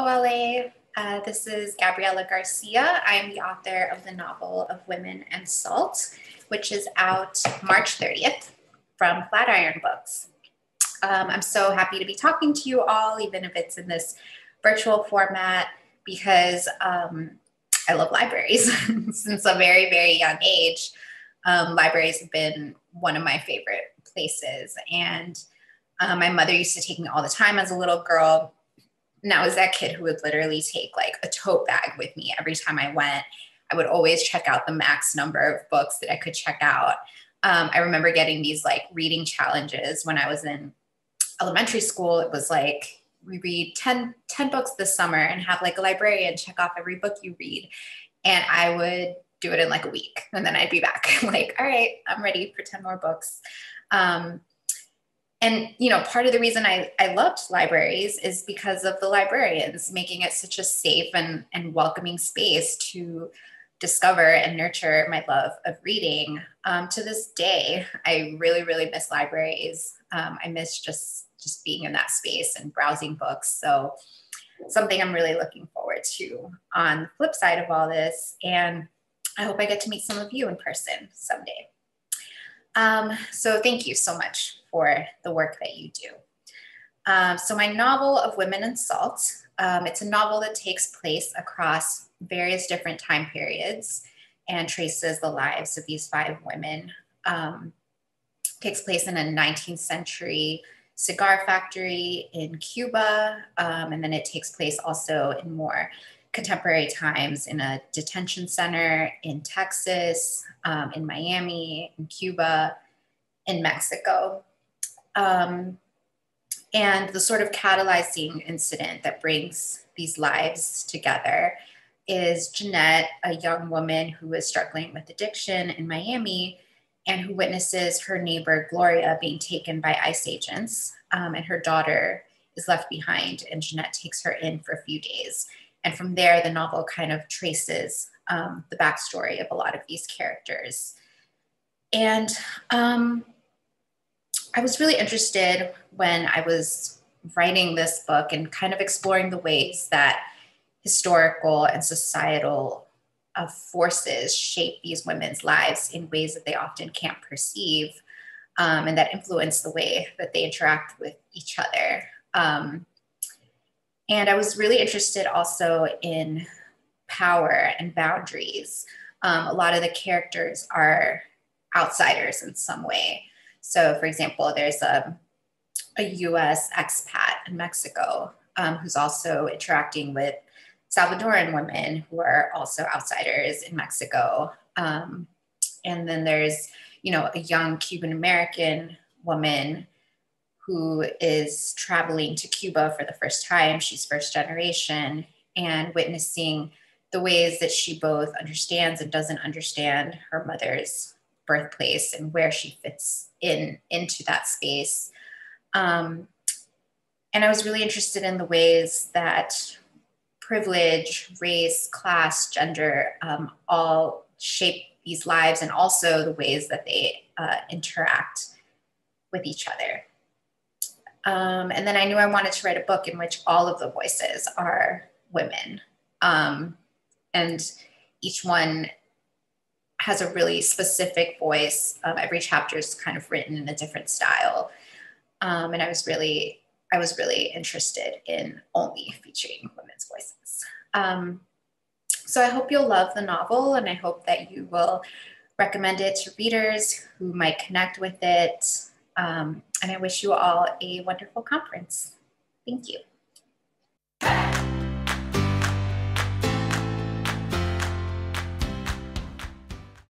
OLA. This is Gabriela Garcia. I am the author of the novel of Women and Salt, which is out March 30th from Flatiron Books. I'm so happy to be talking to you all, even if it's in this virtual format, because I love libraries since a very, very young age. Libraries have been one of my favorite places. And my mother used to take me all the time as a little girl. And I was that kid who would literally take like a tote bag with me every time I went. I would always check out the max number of books that I could check out. I remember getting these like reading challenges when I was in elementary school. It was like, we read 10 books this summer and have like a librarian check off every book you read. And I would do it in like a week. And then I'd be back like, all right, I'm ready for 10 more books. And, you know, part of the reason I loved libraries is because of the librarians, making it such a safe and welcoming space to discover and nurture my love of reading. To this day, I really, really miss libraries. I miss just being in that space and browsing books. So something I'm really looking forward to on the flip side of all this. And I hope I get to meet some of you in person someday. So thank you so much for the work that you do. So my novel of Women and Salt, it's a novel that takes place across various different time periods and traces the lives of these 5 women. Takes place in a 19th century cigar factory in Cuba, and then it takes place also in more contemporary times in a detention center in Texas, in Miami, in Cuba, in Mexico. And the sort of catalyzing incident that brings these lives together is Jeanette, a young woman who is struggling with addiction in Miami and who witnesses her neighbor Gloria being taken by ICE agents, and her daughter is left behind, and Jeanette takes her in for a few days. And from there, the novel kind of traces the backstory of a lot of these characters. And I was really interested when I was writing this book and kind of exploring the ways that historical and societal forces shape these women's lives in ways that they often can't perceive, and that influence the way that they interact with each other. And I was really interested also in power and boundaries. A lot of the characters are outsiders in some way. So for example, there's a US expat in Mexico who's also interacting with Salvadoran women who are also outsiders in Mexico. And then there's, you know, a young Cuban American woman who is traveling to Cuba for the first time. She's first generation, and witnessing the ways that she both understands and doesn't understand her mother's birthplace and where she fits into that space. And I was really interested in the ways that privilege, race, class, gender, all shape these lives, and also the ways that they interact with each other. And then I knew I wanted to write a book in which all of the voices are women. And each one has a really specific voice. Every chapter is kind of written in a different style. And I was really interested in only featuring women's voices. So I hope you'll love the novel, and I hope that you will recommend it to readers who might connect with it. And I wish you all a wonderful conference. Thank you.